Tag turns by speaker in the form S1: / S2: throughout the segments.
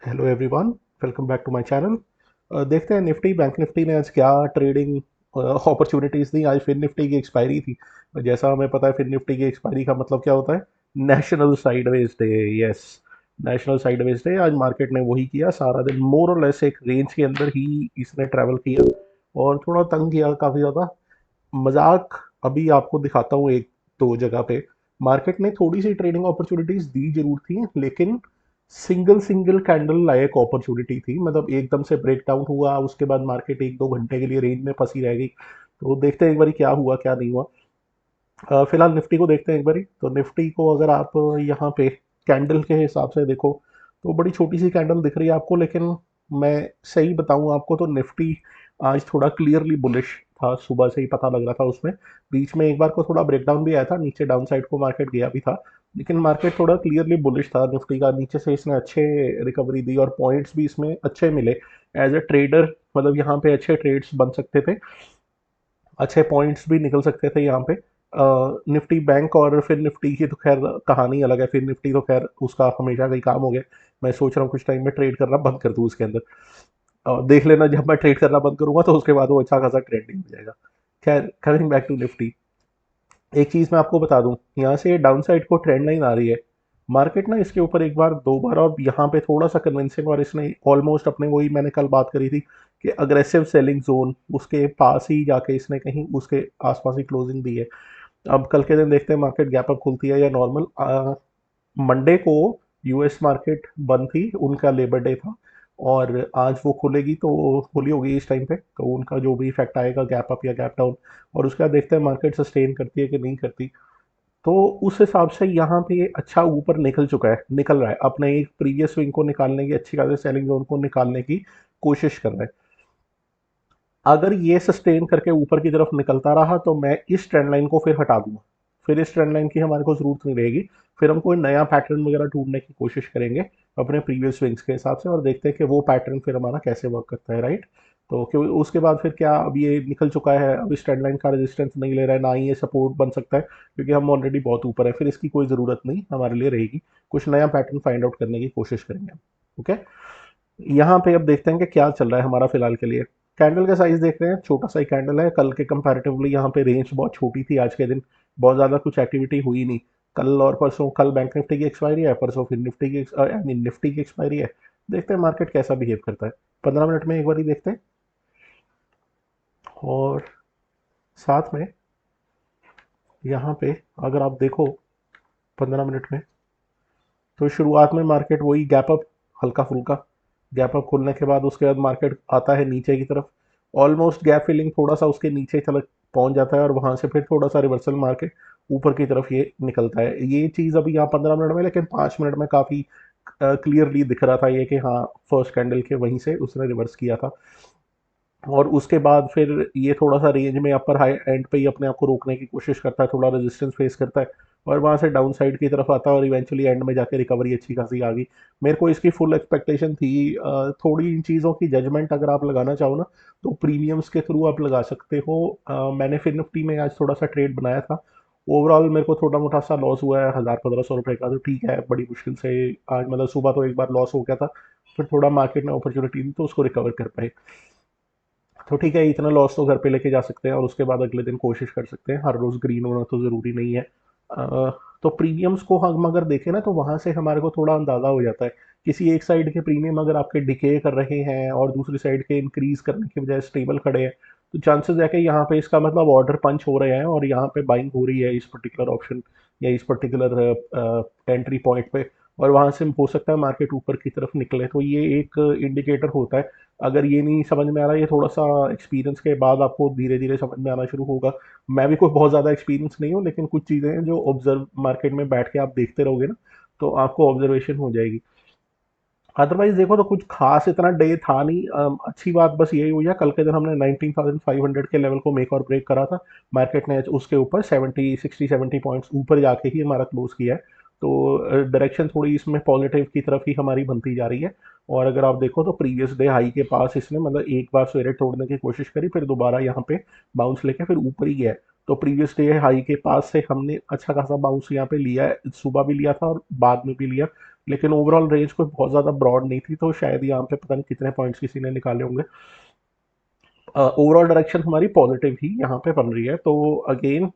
S1: Hello everyone, welcome back to my channel. देखते हैं Nifty bank Nifty ने आज क्या ट्रेडिंग अपॉर्चुनिटीज़ दी। आज फिर निफ्टी की एक्सपायरी थी। जैसा हमें पता है फिर निफ्टी की एक्सपायरी का मतलब क्या होता है? National sideways day. Yes, national sideways day. आज मार्केट ने वही किया, सारा दिन मोर और लेस एक रेंज के अंदर ही इसने ट्रैवल किया और थोड़ा तंग किया काफ़ी ज़्यादा। मजाक अभी आपको दिखाता हूँ एक दो जगह पे। मार्केट ने थोड़ी सी ट्रेडिंग अपॉर्चुनिटीज दी जरूर थी, लेकिन सिंगल सिंगल कैंडल लायक अपॉर्चुनिटी थी। मतलब एकदम से ब्रेक डाउन हुआ, उसके बाद मार्केट एक दो घंटे के लिए रेंज में फंसी रह गई। तो देखते हैं एक बारी क्या हुआ क्या नहीं हुआ। फिलहाल निफ्टी को देखते हैं एक बारी। तो निफ्टी को अगर आप यहाँ पे कैंडल के हिसाब से देखो तो बड़ी छोटी सी कैंडल दिख रही है आपको, लेकिन मैं सही बताऊं आपको तो निफ्टी आज थोड़ा क्लियरली बुलिश था। सुबह से ही पता लग रहा था उसमें। बीच में एक बार को थोड़ा ब्रेकडाउन भी आया था, नीचे डाउन साइड को मार्केट गया भी था, लेकिन मार्केट थोड़ा क्लियरली बुलिश था निफ्टी का। नीचे से इसने अच्छे रिकवरी दी और पॉइंट्स भी इसमें अच्छे मिले। एज ए ट्रेडर मतलब यहाँ पे अच्छे ट्रेड्स बन सकते थे, अच्छे पॉइंट्स भी निकल सकते थे यहाँ पे। निफ्टी बैंक और फिर निफ्टी की तो खैर कहानी अलग है। फिर निफ्टी तो खैर उसका हमेशा का ही काम हो गया। मैं सोच रहा हूँ कुछ टाइम में ट्रेड करना बंद कर दूँ उसके अंदर। देख लेना, जब मैं ट्रेड करना बंद करूंगा तो उसके बाद वो अच्छा खासा ट्रेंडिंग हो जाएगा। खैर, कमिंग बैक टू निफ्टी, एक चीज मैं आपको बता दूं, यहाँ से डाउन साइड को ट्रेंड लाइन आ रही है। मार्केट ना इसके ऊपर एक बार दो बार और यहाँ पे थोड़ा सा कन्विंसिंग, और इसने ऑलमोस्ट अपने वही मैंने कल बात करी थी कि अग्रेसिव सेलिंग जोन उसके पास ही जाके इसने कहीं उसके आसपास ही क्लोजिंग दी है। अब कल के दिन देखते हैं मार्केट गैप अप खुलती है या नॉर्मल। मंडे को यूएस मार्केट बंद थी, उनका लेबर डे था। और आज वो खुलेगी तो खुली होगी इस टाइम पे, तो उनका जो भी इफेक्ट आएगा गैप अप या गैप डाउन, और उसके बाद देखते हैं मार्केट सस्टेन करती है कि नहीं करती। तो उस हिसाब से यहाँ पे ये अच्छा ऊपर निकल चुका है, निकल रहा है अपने एक प्रीवियस स्विंग को निकालने की, अच्छी खासी सेलिंग जोन को निकालने की कोशिश कर रहा है। अगर ये सस्टेन करके ऊपर की तरफ निकलता रहा तो मैं इस ट्रेंड लाइन को फिर हटा दूंगा। फिर इस ट्रेंड लाइन की हमारे को जरूरत नहीं रहेगी। फिर हम कोई नया पैटर्न वगैरह ढूंढने की कोशिश करेंगे अपने प्रीवियस स्विंग्स के हिसाब से, और देखते हैं कि वो पैटर्न फिर हमारा कैसे वर्क करता है, राइट। तो क्यों उसके बाद फिर क्या, अब ये निकल चुका है, अब इस ट्रेंड लाइन का रेजिस्टेंस नहीं ले रहा है, ना ही ये सपोर्ट बन सकता है, क्योंकि हम ऑलरेडी बहुत ऊपर है। फिर इसकी कोई ज़रूरत नहीं हमारे लिए रहेगी। कुछ नया पैटर्न फाइंड आउट करने की कोशिश करेंगे। ओके, यहाँ पे अब देखते हैं कि क्या चल रहा है हमारा फिलहाल के लिए। कैंडल का साइज देख रहे हैं, छोटा सा ही कैंडल है। कल के कंपैरेटिवली यहाँ पे रेंज बहुत छोटी थी। आज के दिन बहुत ज़्यादा कुछ एक्टिविटी हुई नहीं। कल और परसों, कल बैंक निफ्टी की एक्सपायरी है, परसों फिर निफ्टी की आई मीन निफ्टी की एक्सपायरी है। देखते हैं मार्केट कैसा बिहेव करता है। 15 मिनट में एक बार ही देखते हैं। और साथ में यहाँ पे अगर आप देखो 15 मिनट में, तो शुरुआत में मार्केट वही गैप अप, हल्का फुल्का गैप अप खुलने के बाद उसके बाद मार्केट आता है नीचे की तरफ। ऑलमोस्ट गैप फिलिंग थोड़ा सा उसके नीचे चल पहुंच जाता है, और वहां से फिर थोड़ा सा रिवर्सल मार के ऊपर की तरफ ये निकलता है। ये चीज़ अभी यहाँ 15 मिनट में, लेकिन 5 मिनट में काफ़ी क्लियरली दिख रहा था ये कि हाँ, फर्स्ट कैंडल के वहीं से उसने रिवर्स किया था। और उसके बाद फिर ये थोड़ा सा रेंज में अपर हाई एंड पे ही अपने आप को रोकने की कोशिश करता है, थोड़ा रेजिस्टेंस फेस करता है, और वहाँ से डाउन साइड की तरफ आता है, और इवेंचुअली एंड में जाके रिकवरी अच्छी खासी आ गई। मेरे को इसकी फुल एक्सपेक्टेशन थी। थोड़ी इन चीज़ों की जजमेंट अगर आप लगाना चाहो ना, तो प्रीमियम्स के थ्रू आप लगा सकते हो। मैंने फिर निफ्टी में आज थोड़ा सा ट्रेड बनाया था। ओवरऑल मेरे को थोड़ा मोटा सा लॉस हुआ है, 1000-1500 रुपये का। तो ठीक है, बड़ी मुश्किल से आज मतलब सुबह तो एक बार लॉस हो गया था, फिर थोड़ा मार्केट ने अपॉर्चुनिटी दी तो उसको रिकवर कर पाए। तो ठीक है, इतना लॉस तो घर पे लेके जा सकते हैं, और उसके बाद अगले दिन कोशिश कर सकते हैं। हर रोज़ ग्रीन होना तो ज़रूरी नहीं है। तो प्रीमियम्स को हम अगर देखें ना, तो वहाँ से हमारे को थोड़ा अंदाज़ा हो जाता है। किसी एक साइड के प्रीमियम अगर आपके डिके कर रहे हैं और दूसरी साइड के इंक्रीज करने के बजाय स्टेबल खड़े हैं, तो चांसेस है कि यहाँ पे इसका मतलब ऑर्डर पंच हो रहे हैं और यहाँ पे बाइंग हो रही है इस पर्टिकुलर ऑप्शन या इस पर्टिकुलर एंट्री पॉइंट पे, और वहाँ से हो सकता है मार्केट ऊपर की तरफ निकले। तो ये एक इंडिकेटर होता है। अगर ये नहीं समझ में आ रहा, ये थोड़ा सा एक्सपीरियंस के बाद आपको धीरे धीरे समझ में आना शुरू होगा। मैं भी कोई बहुत ज़्यादा एक्सपीरियंस नहीं हूँ, लेकिन कुछ चीज़ें हैं जो ऑब्जर्व मार्केट में बैठ के आप देखते रहोगे ना, तो आपको ऑब्जर्वेशन हो जाएगी। अदरवाइज देखो तो कुछ खास इतना डे था नहीं। अच्छी बात बस यही हुई है, कल के दिन हमने 19,500 के लेवल को मेक और ब्रेक करा था। मार्केट ने उसके ऊपर 70 60 70 पॉइंट्स ऊपर जाके ही हमारा क्लोज किया है। तो डायरेक्शन थोड़ी इसमें पॉजिटिव की तरफ ही हमारी बनती जा रही है। और अगर आप देखो तो प्रीवियस डे हाई के पास इसने मतलब एक बार सवेरे तोड़ने की कोशिश करी, फिर दोबारा यहाँ पे बाउंस लेके फिर ऊपर ही गया है। तो प्रीवियस डे हाई के पास से हमने अच्छा खासा बाउंस यहाँ पे लिया है, सुबह भी लिया था और बाद में भी लिया। लेकिन ओवरऑल रेंज कोई बहुत ज़्यादा ब्रॉड नहीं थी, तो शायद यहाँ पे पता नहीं कितने पॉइंट्स किसी ने निकाले होंगे। ओवरऑल डायरेक्शन हमारी पॉजिटिव ही यहाँ पे बन रही है। तो अगेन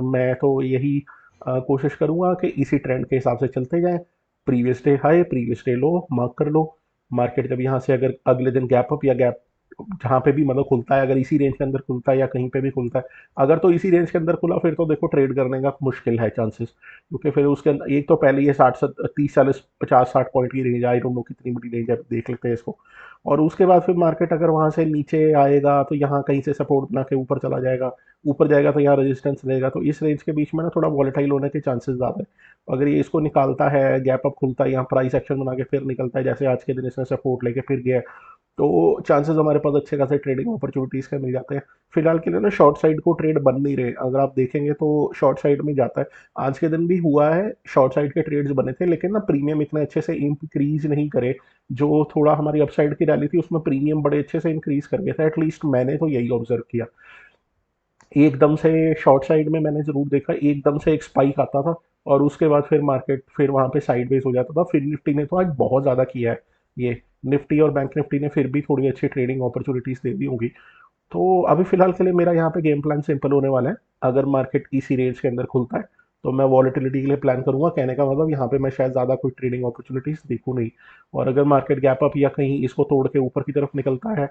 S1: मैं तो यही कोशिश करूँगा कि इसी ट्रेंड के हिसाब से चलते जाएं। Previous day high previous day लो मार्क कर लो। मार्केट जब यहाँ से अगर अगले दिन गैप अप या गैप जहाँ पे भी मतलब खुलता है, अगर इसी रेंज के अंदर खुलता है या कहीं पे भी खुलता है, अगर तो इसी रेंज के अंदर खुला फिर तो देखो ट्रेड करने का मुश्किल है चांसेस, क्योंकि फिर उसके अंदर एक तो पहले ये 60 30 40 50 60 पॉइंट की रेंज, आई डोंट नो कितनी बड़ी रेंज है, देख लेते हैं इसको। और उसके बाद फिर मार्केट अगर वहाँ से नीचे आएगा तो यहाँ कहीं से सपोर्ट बना के ऊपर चला जाएगा, ऊपर जाएगा तो यहाँ रेजिस्टेंस रहेगा, तो इस रेंज के बीच में ना थोड़ा वॉलेटाइल होने के चांसेस ज़्यादा है। अगर ये इसको निकालता है, गैप अप खुलता है, यहाँ प्राइस एक्शन बना के फिर निकलता है, जैसे आज के दिन इसने सपोर्ट लेके फिर गया है, तो चांसेस हमारे पास अच्छे खासे ट्रेडिंग अपॉर्चुनिटीज़ के मिल जाते हैं। फिलहाल के लिए ना शॉर्ट साइड को ट्रेड बन नहीं रहे, अगर आप देखेंगे तो शॉर्ट साइड में जाता है। आज के दिन भी हुआ है, शॉर्ट साइड के ट्रेड्स बने थे, लेकिन ना प्रीमियम इतने अच्छे से इंक्रीज नहीं करे। जो थोड़ा हमारी अपसाइड की रैली थी उसमें प्रीमियम बड़े अच्छे से इंक्रीज कर गया था, एटलीस्ट मैंने तो यही ऑब्जर्व किया। एकदम से शॉर्ट साइड में मैंने जरूर देखा, एकदम से एक स्पाइक आता था और उसके बाद फिर मार्केट फिर वहां पे साइडवेज हो जाता था। फिर निफ्टी ने तो आज बहुत ज़्यादा किया है, ये निफ्टी और बैंक निफ्टी ने फिर भी थोड़ी अच्छी ट्रेडिंग अपॉर्चुनिटीज दे दी होंगी। तो अभी फिलहाल के लिए मेरा यहाँ पे गेम प्लान सिंपल होने वाला है। अगर मार्केट इसी रेंज के अंदर खुलता है तो मैं वॉलेटिलिटी के लिए प्लान करूंगा, कहने का मतलब यहाँ पे मैं शायद ज़्यादा कोई ट्रेडिंग अपॉर्चुनिटीज देखूँ नहीं। और अगर मार्केट गैप अप या कहीं इसको तोड़ के ऊपर की तरफ निकलता है,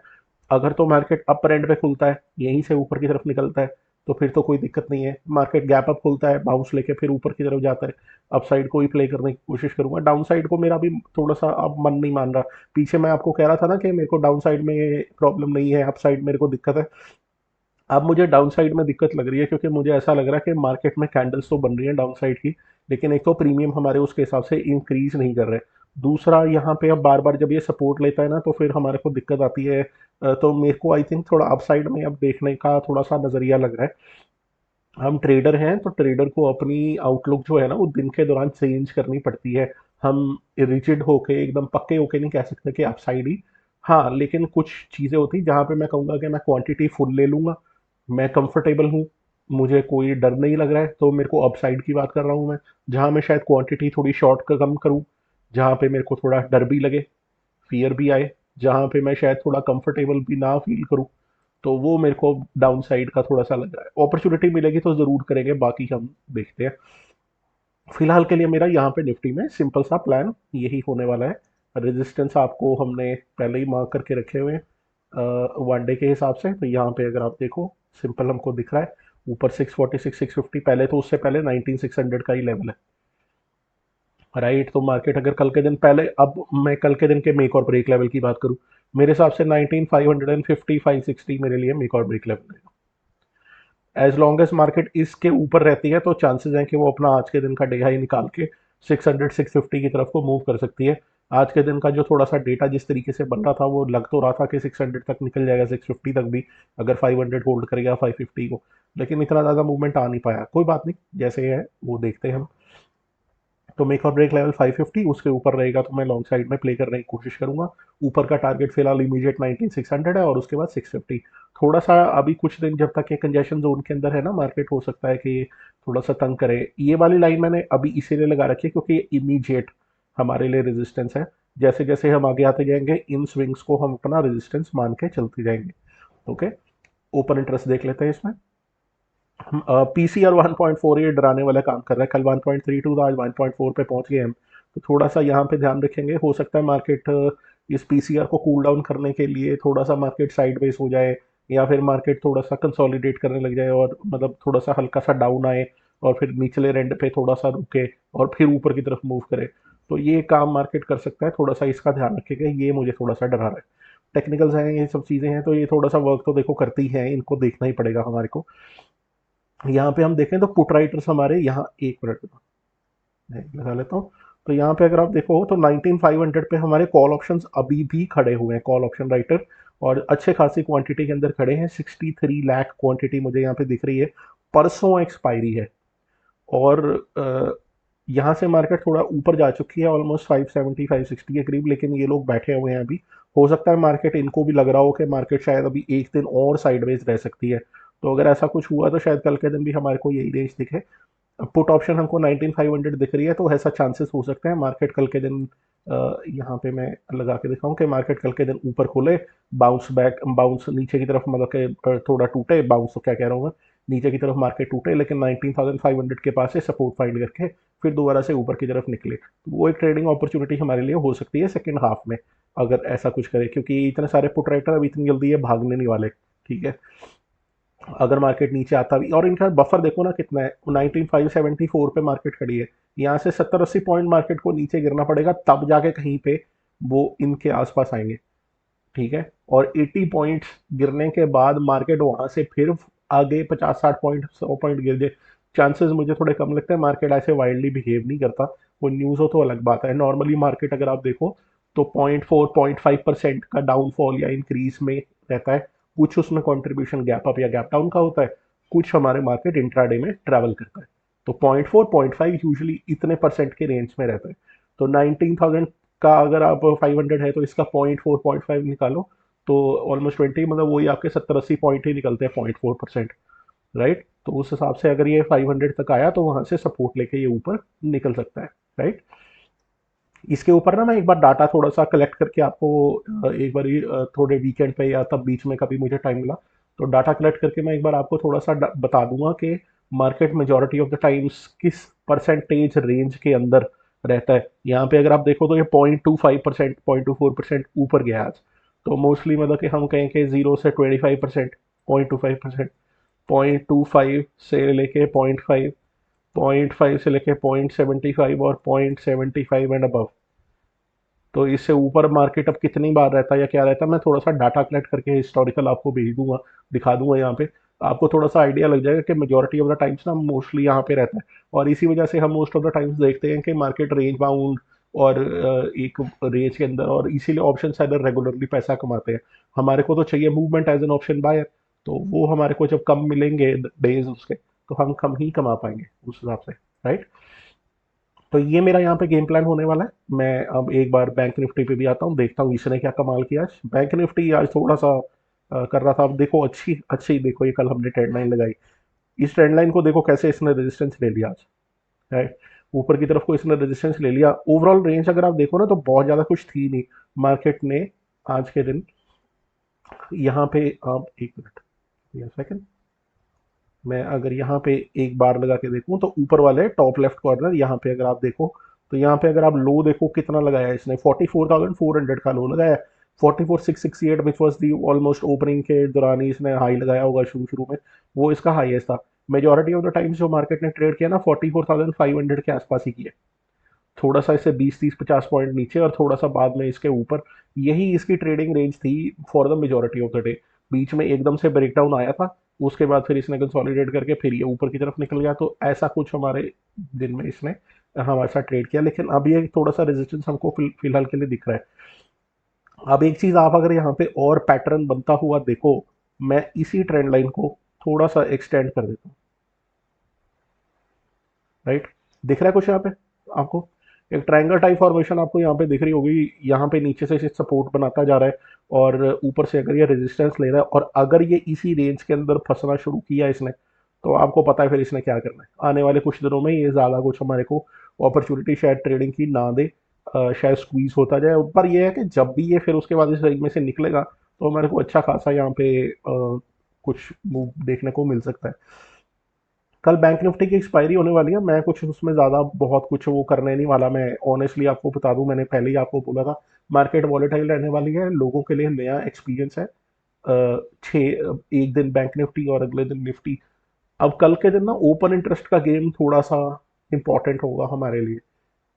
S1: अगर तो मार्केट अपर एंड पे खुलता है, यहीं से ऊपर की तरफ निकलता है, तो फिर तो कोई दिक्कत नहीं है। मार्केट गैप अप खुलता है, बाउंस लेके फिर ऊपर की तरफ जाता है, अपसाइड को ही प्ले करने की कोशिश करूंगा। डाउन साइड को मेरा भी थोड़ा सा अब मन नहीं मान रहा। पीछे मैं आपको कह रहा था ना कि मेरे को डाउन साइड में प्रॉब्लम नहीं है, अप साइड मेरे को दिक्कत है। अब मुझे डाउन साइड में दिक्कत लग रही है, क्योंकि मुझे ऐसा लग रहा है कि मार्केट में कैंडल्स तो बन रही है डाउन साइड की, लेकिन एक तो प्रीमियम हमारे उसके हिसाब से इंक्रीज नहीं कर रहे। दूसरा यहाँ पे अब बार बार जब ये सपोर्ट लेता है ना तो फिर हमारे को दिक्कत आती है। तो मेरे को आई थिंक थोड़ा अपसाइड में अब देखने का थोड़ा सा नजरिया लग रहा है। हम ट्रेडर हैं तो ट्रेडर को अपनी आउटलुक जो है ना वो दिन के दौरान चेंज करनी पड़ती है। हम रिजिड होके एकदम पक्के होके नहीं कह सकते कि अपसाइड ही। हाँ, लेकिन कुछ चीज़ें होती जहाँ पे मैं कहूँगा कि मैं क्वांटिटी फुल ले लूँगा, मैं कंफर्टेबल हूँ, मुझे कोई डर नहीं लग रहा है, तो मेरे को अपसाइड की बात कर रहा हूँ मैं। जहाँ मैं शायद क्वांटिटी थोड़ी शॉर्ट का कम करूँ, जहाँ पे मेरे को थोड़ा डर भी लगे, फियर भी आए, जहाँ पे मैं शायद थोड़ा कंफर्टेबल भी ना फील करूँ, तो वो मेरे को डाउन साइड का थोड़ा सा लग रहा है। अपॉर्चुनिटी मिलेगी तो ज़रूर करेंगे, बाकी हम देखते हैं। फिलहाल के लिए मेरा यहाँ पे निफ्टी में सिंपल सा प्लान यही होने वाला है। रेजिस्टेंस आपको हमने पहले ही मार्क करके रखे हुए हैं वन डे के हिसाब से। तो यहाँ पे अगर आप देखो सिंपल हमको दिख रहा है ऊपर 646 650, पहले तो उससे पहले 19600 का ही लेवल है, राइट। तो मार्केट अगर कल के दिन पहले, अब मैं कल के दिन के मेक और ब्रेक लेवल की बात करूं, मेरे हिसाब से 19550 560 मेरे लिए मेक और ब्रेक लेवल है। एज लॉन्ग एज मार्केट इसके ऊपर रहती है तो चांसेस हैं कि वो अपना आज के दिन का डे हाई निकाल के 600 650 की तरफ को मूव कर सकती है। आज के दिन का जो थोड़ा सा डेटा जिस तरीके से बन रहा था वो लग तो रहा था कि 600 तक निकल जाएगा, 650 तक भी, अगर 500 होल्ड करेगा 550 को। लेकिन इतना ज़्यादा मूवमेंट आ नहीं पाया, कोई बात नहीं, जैसे है वो देखते हैं हम। तो मेक और ब्रेक लेवल 550, उसके ऊपर रहेगा तो मैं लॉन्ग साइड में प्ले करने की कोशिश करूंगा। ऊपर का टारगेट फिलहाल इमीडिएट 19600 है और उसके बाद 650। थोड़ा सा अभी कुछ दिन जब तक ये कंजेशन जोन के अंदर है ना मार्केट, हो सकता है कि थोड़ा सा तंग करे। ये वाली लाइन मैंने अभी इसीलिए लगा रखी है क्योंकि ये इमीडिएट हमारे लिए रेजिस्टेंस है। जैसे जैसे हम आगे आते जाएंगे इन स्विंग्स को हम अपना रेजिस्टेंस मान के चलते जाएंगे। ओके, ओपन इंटरेस्ट देख लेते हैं इसमें। पीसीआर 1.4 ये डराने वाला काम कर रहा है, कल 1.32 था, आज 1.4 पे पहुंच गए हम। तो थोड़ा सा यहाँ पे ध्यान रखेंगे, हो सकता है मार्केट इस पीसीआर को कूल डाउन करने के लिए थोड़ा सा मार्केट साइडवेज हो जाए, या फिर मार्केट थोड़ा सा कंसोलिडेट करने लग जाए और मतलब थोड़ा सा हल्का सा डाउन आए और फिर निचले रेंड पे थोड़ा सा रुके और फिर ऊपर की तरफ मूव करे। तो ये काम मार्केट कर सकता है, थोड़ा सा इसका ध्यान रखेगा, ये मुझे थोड़ा सा डरा रहा है। टेक्निकल्स हैं, ये सब चीज़ें हैं, तो ये थोड़ा सा वर्क तो देखो करती हैं, इनको देखना ही पड़ेगा हमारे को। यहाँ पे हम देखें तो पुट राइटर्स हमारे यहाँ, एक मिनट मैं लगा लेता हूँ। तो यहाँ पे अगर आप देखो तो 19500 पे हमारे कॉल ऑप्शंस अभी भी खड़े हुए हैं, कॉल ऑप्शन राइटर, और अच्छे खासी क्वांटिटी के अंदर खड़े हैं। 63 लाख क्वांटिटी मुझे यहाँ पे दिख रही है, परसों एक्सपायरी है। और यहाँ से मार्केट थोड़ा ऊपर जा चुकी है, ऑलमोस्ट 570 560 के करीब, लेकिन ये लोग बैठे हुए हैं अभी। हो सकता है मार्केट इनको भी लग रहा हो कि मार्केट शायद अभी एक दिन और साइडवेज रह सकती है। तो अगर ऐसा कुछ हुआ तो शायद कल के दिन भी हमारे को यही रेंज दिखे। पुट ऑप्शन हमको 19500 दिख रही है, तो ऐसा चांसेस हो सकते हैं मार्केट कल के दिन यहाँ पे मैं लगा के दिखाऊं कि मार्केट कल के दिन ऊपर खुले, बाउंस बैक, बाउंस नीचे की तरफ, मतलब कि थोड़ा टूटे, बाउंस तो क्या कह रहा हूँ मैं, नीचे की तरफ मार्केट टूटे लेकिन 19500 के पास से सपोर्ट फाइंड करके फिर दोबारा से ऊपर की तरफ निकले, तो वो एक ट्रेडिंग अपॉर्चुनिटी हमारे लिए हो सकती है सेकेंड हाफ में, अगर ऐसा कुछ करे, क्योंकि इतने सारे पुट राइटर अभी इतनी जल्दी ये भागने नहीं वाले। ठीक है, अगर मार्केट नीचे आता भी, और इनका बफर देखो ना कितना है, 19574 पे मार्केट खड़ी है, यहाँ से 70-80 पॉइंट मार्केट को नीचे गिरना पड़ेगा तब जाके कहीं पे वो इनके आसपास आएंगे। ठीक है, और 80 पॉइंट्स गिरने के बाद मार्केट वहां से फिर आगे 50-60 पॉइंट, 100 पॉइंट गिर जाए, चांसेस मुझे थोड़े कम लगते हैं। मार्केट ऐसे वाइल्डली बिहेव नहीं करता, वो न्यूज़ हो तो अलग बात है। नॉर्मली मार्केट अगर आप देखो तो 0.4-0.5% का डाउनफॉल या इंक्रीज में रहता है, कुछ उसमें कंट्रीब्यूशन गैप अप या गैप डाउन का होता है, कुछ हमारे मार्केट इंट्राडे में ट्रैवल करता है। तो 0.4-0.5 यूजली इतने परसेंट के रेंज में रहता है। तो 19,000 का अगर आप 500 है तो इसका 0.4-0.5 निकालो, तो ऑलमोस्ट 20, मतलब वही आपके 70-80 पॉइंट ही निकलते हैं 0.4%। राइट, तो उस हिसाब से अगर ये 500 तक आया तो वहां से सपोर्ट लेके ये ऊपर निकल सकता है। राइट, इसके ऊपर ना मैं एक बार डाटा थोड़ा सा कलेक्ट करके आपको एक बार थोड़े वीकेंड पे या तब बीच में कभी मुझे टाइम मिला तो डाटा कलेक्ट करके मैं एक बार आपको थोड़ा सा बता दूंगा कि market majority of the times किस परसेंटेज रेंज के अंदर रहता है। यहाँ पे अगर आप देखो तो ये 0.25%, 0.24% ऊपर गया आज। तो मोस्टली मतलब कि हम कहें कि 0 से 25%, 0.25%, 0.25 से लेके 0.5, 0.5 से लेके 0.75 और 0.75 एंड अबव। तो इससे ऊपर मार्केट अब कितनी बार रहता है या क्या रहता है, मैं थोड़ा सा डाटा कलेक्ट करके हिस्टोरिकल आपको भेज दूंगा, दिखा दूंगा यहाँ पे, आपको थोड़ा सा आइडिया लग जाएगा कि मेजोरिटी ऑफ द टाइम्स ना मोस्टली यहाँ पे रहता है। और इसी वजह से हम मोस्ट ऑफ द टाइम्स देखते हैं कि मार्केट रेंज बाउंड और एक रेंज के अंदर, और इसीलिए ऑप्शन सेलर रेगुलरली पैसा कमाते हैं। हमारे को तो चाहिए movement as an option buyer, तो वो हमारे को जब कम मिलेंगे डेज उसके, तो हम कम ही कमा पाएंगे उस हिसाब से। राइट, तो ये मेरा यहाँ पे गेम प्लान होने वाला है। मैं अब एक बार बैंक निफ्टी पे भी आता हूँ, देखता हूँ इसने क्या कमाल किया आज। बैंक निफ्टी आज थोड़ा सा कर रहा था। अब देखो अच्छी अच्छी, देखो ये कल हमने ट्रेंड लाइन लगाई, इस ट्रेंड लाइन को देखो कैसे इसने रेजिस्टेंस ले लिया आज। राइट, ऊपर की तरफ को इसने रेजिस्टेंस ले लिया। ओवरऑल रेंज अगर आप देखो ना तो बहुत ज़्यादा कुछ थी नहीं मार्केट ने आज के दिन। यहाँ पे आप एक मिनट या सेकंड, मैं अगर यहाँ पे एक बार लगा के देखूँ तो ऊपर वाले टॉप लेफ्ट कॉर्नर यहाँ पे अगर आप देखो, तो यहाँ पे अगर आप लो देखो कितना लगाया है इसने, 44,400 का लो लगाया है। 44,668 which was the almost opening के दौरान ही इसने हाई लगाया होगा शुरू शुरू में, वो इसका हाईएस्ट था। मेजोरिटी ऑफ द टाइम्स जो मार्केट ने ट्रेड किया ना 44,500 के आसपास ही किया, थोड़ा सा इससे 20-30-50 पॉइंट नीचे और थोड़ा सा बाद में इसके ऊपर, यही इसकी ट्रेडिंग रेंज थी for the majority of the day. बीच में एकदम से ब्रेकडाउन आया था, उसके बाद फिर इसने कंसोलिडेट करके फिर ये ऊपर की तरफ निकल गया, तो ऐसा कुछ हमारे दिन में इसने हमारे साथ ट्रेड किया। लेकिन अब ये थोड़ा सा रेजिस्टेंस हमको फिलहाल के लिए दिख रहा है। अब एक चीज़ आप अगर यहाँ पे और पैटर्न बनता हुआ देखो, मैं इसी ट्रेंड लाइन को थोड़ा सा एक्सटेंड कर देता हूँ। राइट, दिख रहा है कुछ यहाँ पे आपको, एक ट्रायंगल टाइप फॉर्मेशन आपको यहाँ पे दिख रही होगी, यहाँ पे नीचे से सपोर्ट बनाता जा रहा है और ऊपर से अगर ये रेजिस्टेंस ले रहा है, और अगर ये इसी रेंज के अंदर फंसना शुरू किया इसने, तो आपको पता है फिर इसने क्या करना है। आने वाले कुछ दिनों में ये ज़्यादा कुछ हमारे को अपॉर्चुनिटी शायद ट्रेडिंग की ना दे, शायद स्क्वीज होता जाए। पर यह है कि जब भी ये फिर उसके बाद इस रेंज में से निकलेगा तो हमारे को अच्छा खासा यहाँ पे कुछ मूव देखने को मिल सकता है। कल बैंक निफ्टी की एक्सपायरी होने वाली है, मैं कुछ उसमें ज़्यादा बहुत कुछ वो करने नहीं वाला। मैं ऑनेस्टली आपको बता दूं, मैंने पहले ही आपको बोला था मार्केट वॉलेटाइल रहने वाली है, लोगों के लिए नया एक्सपीरियंस है। एक दिन बैंक निफ्टी और अगले दिन निफ्टी। अब कल के दिन ना ओपन इंटरेस्ट का गेम थोड़ा सा इंपॉर्टेंट होगा हमारे लिए।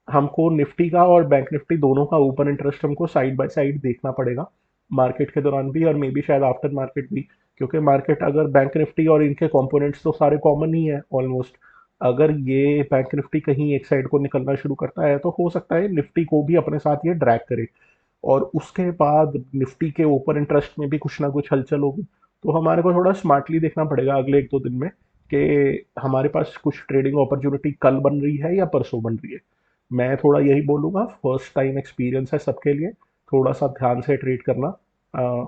S1: हमको निफ्टी का और बैंक निफ्टी दोनों का ओपन इंटरेस्ट हमको साइड बाय साइड देखना पड़ेगा, मार्केट के दौरान भी और मे बी शायद आफ्टर मार्केट भी। क्योंकि मार्केट अगर बैंक निफ्टी और इनके कंपोनेंट्स तो सारे कॉमन ही है ऑलमोस्ट, अगर ये बैंक निफ्टी कहीं एक साइड को निकलना शुरू करता है तो हो सकता है निफ्टी को भी अपने साथ ये ड्रैग करे, और उसके बाद निफ्टी के ओपन इंटरेस्ट में भी कुछ ना कुछ हलचल होगी। तो हमारे को थोड़ा स्मार्टली देखना पड़ेगा अगले 1-2 दिन में कि हमारे पास कुछ ट्रेडिंग अपॉर्चुनिटी कल बन रही है या परसों बन रही है। मैं थोड़ा यही बोलूँगा, फर्स्ट टाइम एक्सपीरियंस है सबके लिए, थोड़ा सा ध्यान से ट्रेड करना।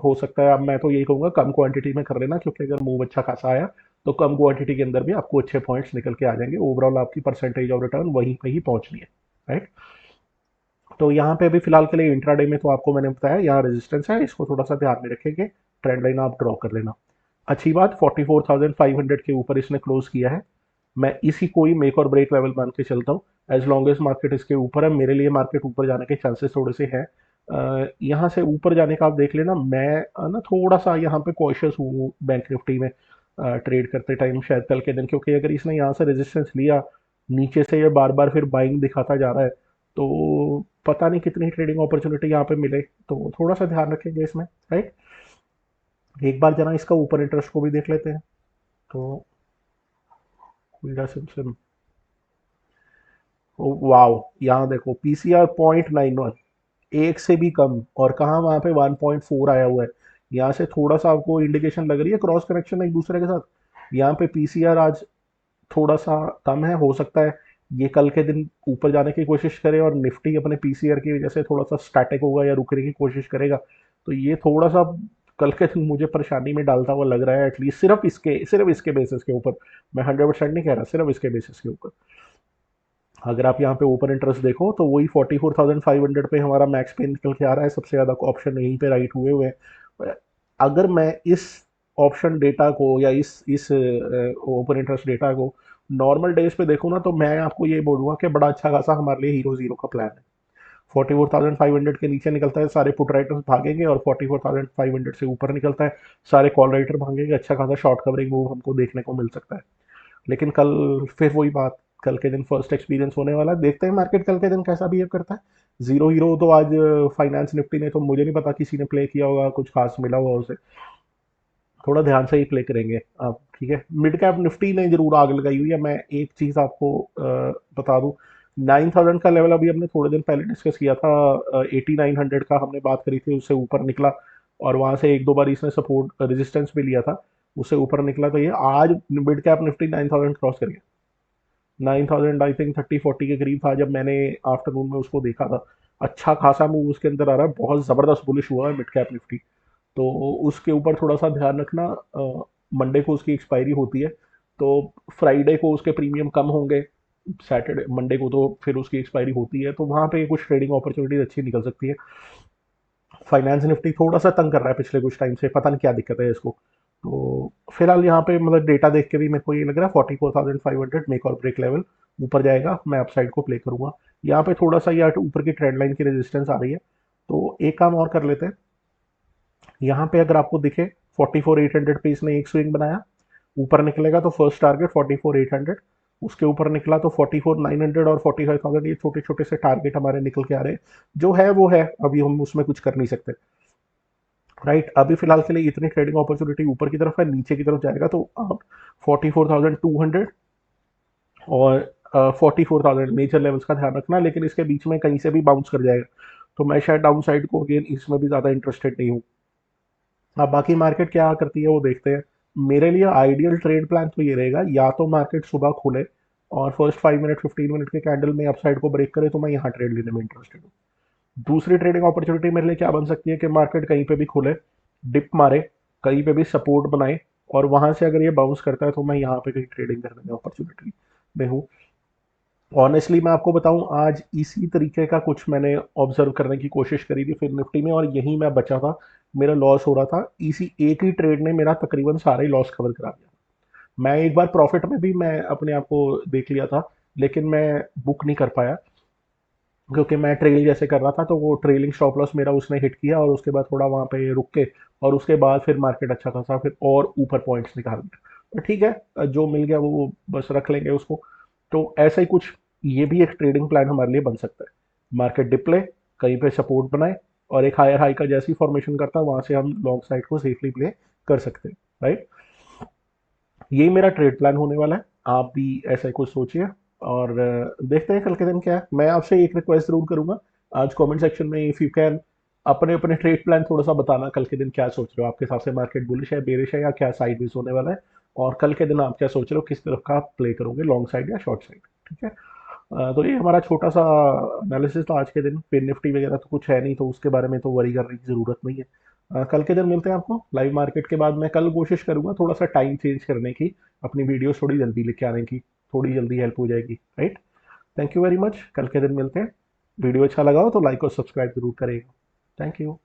S1: हो सकता है, अब मैं तो यही कहूँगा कम क्वांटिटी में कर लेना, क्योंकि अगर मूव अच्छा खासा आया तो कम क्वांटिटी के अंदर भी आपको अच्छे पॉइंट्स निकल के आ जाएंगे, ओवरऑल आपकी परसेंटेज ऑफ रिटर्न वहीं पे ही पहुंचनी है, राइट। तो यहाँ पे अभी फिलहाल के लिए इंट्राडे में तो आपको मैंने बताया यहाँ रेजिस्टेंस है, इसको थोड़ा सा ध्यान में रखेंगे, ट्रेंड लाइन आप ड्रॉ कर लेना। अच्छी बात, 44,500 के ऊपर इसने क्लोज किया है, मैं इसी को ही मेक और ब्रेक लेवल मान के चलता हूँ। एज लॉन्ग एज मार्केट इसके ऊपर है, मेरे लिए मार्केट ऊपर जाने के चांसेस थोड़े से हैं। यहाँ से ऊपर जाने का आप देख लेना, मैं ना थोड़ा सा यहाँ पे कॉशियस हूँ बैंक निफ्टी में ट्रेड करते टाइम, शायद कल के दिन, क्योंकि अगर इसने यहाँ से रेजिस्टेंस लिया, नीचे से ये बार बार फिर बाइंग दिखाता जा रहा है, तो पता नहीं कितनी ट्रेडिंग अपॉर्चुनिटी यहाँ पे मिले, तो थोड़ा सा ध्यान रखेंगे इसमें, राइट। एक बार जरा इसका ऊपर इंटरेस्ट को भी देख लेते हैं। तो सिम, वाओ, यहाँ देखो पीसीआर 0.91, एक से भी कम, और कहाँ वहाँ पे 1.4 आया हुआ है। यहाँ से थोड़ा सा आपको इंडिकेशन लग रही है क्रॉस कनेक्शन एक दूसरे के साथ। यहाँ पे पीसीआर आज थोड़ा सा कम है, हो सकता है ये कल के दिन ऊपर जाने की कोशिश करे और निफ्टी अपने पीसीआर की वजह से थोड़ा सा स्टैटिक होगा या रुकने की कोशिश करेगा। तो ये थोड़ा सा कल के दिन मुझे परेशानी में डालता हुआ लग रहा है, एटलीस्ट सिर्फ इसके बेसिस के ऊपर। मैं 100% नहीं कह रहा, सिर्फ इसके बेसिस के ऊपर। अगर आप यहाँ पे ओपन इंटरेस्ट देखो तो वही 44,500 पे हमारा मैक्स पे निकल के आ रहा है, सबसे ज़्यादा ऑप्शन यहीं पे राइट हुए हुए हैं। अगर मैं इस ऑप्शन डेटा को या इस ओपन इंटरेस्ट डेटा को नॉर्मल डेज पे देखूँ ना, तो मैं आपको ये बोलूँगा कि बड़ा अच्छा खासा हमारे लिए हीरो जीरो का प्लान है। 44,500 के नीचे निकलता है, सारे पुट राइटर्स भागेंगे, और 44,500 से ऊपर निकलता है, सारे कॉल राइटर भागेंगे, अच्छा खासा शॉर्ट कवरिंग मूव हमको देखने को मिल सकता है। लेकिन कल फिर वही बात, कल के दिन फर्स्ट एक्सपीरियंस होने वाला है, देखते हैं मार्केट कल के दिन कैसा बिहेव करता है। जीरो हीरो तो आज फाइनेंस निफ्टी ने, तो मुझे नहीं पता किसी ने प्ले किया होगा, कुछ खास मिला हुआ उसे, थोड़ा ध्यान से ही प्ले करेंगे आप, ठीक है। मिड कैप निफ्टी ने जरूर आग लगाई हुई है। मैं एक चीज़ आपको बता दूं, 9,000 का लेवल अभी हमने थोड़े दिन पहले डिस्कस किया था, 8,900 का हमने बात करी थी, उससे ऊपर निकला, और वहां से एक दो बार इसने सपोर्ट रेजिस्टेंस भी लिया था, उससे ऊपर निकला, तो ये आज मिड कैप निफ्टी 9,000 क्रॉस कर गया। 9,000 आई थिंक 30-40 के करीब था जब मैंने आफ्टरनून में उसको देखा था। अच्छा खासा मूव उसके अंदर आ रहा है, बहुत ज़बरदस्त बुलिश हुआ है मिड कैप निफ्टी। तो उसके ऊपर थोड़ा सा ध्यान रखना। मंडे को उसकी एक्सपायरी होती है, तो फ्राइडे को उसके प्रीमियम कम होंगे, सैटरडे मंडे को तो फिर उसकी एक्सपायरी होती है, तो वहाँ पे कुछ ट्रेडिंग अपॉर्चुनिटीज अच्छी निकल सकती है। फाइनेंस निफ्टी थोड़ा सा तंग कर रहा है पिछले कुछ टाइम से, पता नहीं क्या दिक्कत है इसको। तो फिलहाल यहाँ पे मतलब डेटा देख के भी मेरे को ये लग रहा है 44,500 मेक और ब्रेक लेवल, ऊपर जाएगा, मैं अपसाइड को प्ले करूंगा। यहाँ पे थोड़ा सा यार ऊपर की ट्रेंड लाइन की रेजिस्टेंस आ रही है, तो एक काम और कर लेते हैं। यहाँ पे अगर आपको दिखे 44,800 पे इसने एक स्विंग बनाया, ऊपर निकलेगा तो फर्स्ट टारगेट 44,800, उसके ऊपर निकला तो 44,900 और 45,000, ये छोटे छोटे से टारगेट हमारे निकल के आ रहे हैं। जो है वो है, अभी हम उसमें कुछ कर नहीं सकते, राइट। अभी फिलहाल के लिए इतनी ट्रेडिंग अपॉर्चुनिटी ऊपर की तरफ है, नीचे की तरफ जाएगा तो आप 44,200 और 44,000 मेजर लेवल्स का ध्यान रखना, लेकिन इसके बीच में कहीं से भी बाउंस कर जाएगा, तो मैं शायद डाउन साइड को अगेन इसमें भी ज़्यादा इंटरेस्टेड नहीं हूँ। अब बाकी मार्केट क्या करती है वो देखते हैं। मेरे लिए आइडियल ट्रेड प्लान तो ये रहेगा, या तो मार्केट सुबह खुले और फर्स्ट 5 मिनट 15 मिनट के कैंडल में अपसाइड को ब्रेक करे, तो मैं यहाँ ट्रेड लेने में इंटरेस्टेड हूँ। दूसरी ट्रेडिंग अपॉर्चुनिटी मेरे लिए क्या बन सकती है कि मार्केट कहीं पे भी खुले, डिप मारे, कहीं पे भी सपोर्ट बनाए, और वहां से अगर ये बाउंस करता है तो मैं यहाँ पे कहीं ट्रेडिंग करने में अपॉर्चुनिटी में हूँ। ऑनेस्टली मैं आपको बताऊं, आज इसी तरीके का कुछ मैंने ऑब्जर्व करने की कोशिश करी थी फिर निफ्टी में, और यहीं मैं बचा था, मेरा लॉस हो रहा था, इसी एक ही ट्रेड ने मेरा तकरीबन सारा ही लॉस कवर करा दिया। मैं एक बार प्रॉफिट में भी मैं अपने आप को देख लिया था, लेकिन मैं बुक नहीं कर पाया, क्योंकि मैं ट्रेल जैसे कर रहा था, तो वो ट्रेलिंग स्टॉप लॉस मेरा उसने हिट किया, और उसके बाद थोड़ा वहाँ पे रुक के, और उसके बाद फिर मार्केट अच्छा खासा फिर और ऊपर पॉइंट्स निकाल दिया। तो ठीक है, जो मिल गया वो बस रख लेंगे उसको। तो ऐसा ही कुछ ये भी एक ट्रेडिंग प्लान हमारे लिए बन सकता है। मार्केट डिप्ले, कहीं पे सपोर्ट बनाए, और एक हायर हाई का जैसी फॉर्मेशन करता है वहां से हम लॉन्ग साइड को सेफली प्ले कर सकते हैं, राइट। यही मेरा ट्रेड प्लान होने वाला है, आप भी ऐसा ही कुछ सोचिए, और देखते हैं कल के दिन क्या है। मैं आपसे एक रिक्वेस्ट जरूर करूंगा, आज कमेंट सेक्शन में इफ यू कैन अपने अपने ट्रेड प्लान थोड़ा सा बताना, कल के दिन क्या सोच रहे हो, आपके हिसाब से मार्केट बुलिश है, बेरिश है, या क्या साइडवेज होने वाला है, और कल के दिन आप क्या सोच रहे हो, किस तरफ का आप प्ले करोगे, लॉन्ग साइड या शॉर्ट साइड, ठीक है। तो ये हमारा छोटा सा एनालिसिस था आज के दिन। फिर निफ्टी वगैरह तो कुछ है नहीं, तो उसके बारे में तो वरी करने की ज़रूरत नहीं है। कल के दिन मिलते हैं आपको लाइव मार्केट के बाद। मैं कल कोशिश करूंगा थोड़ा सा टाइम चेंज करने की, अपनी वीडियो थोड़ी जल्दी लेके आने की, थोड़ी जल्दी हेल्प हो जाएगी, right. Thank you very much, कल के दिन मिलते हैं। वीडियो अच्छा लगा हो तो लाइक और सब्सक्राइब जरूर करेगा। Thank you.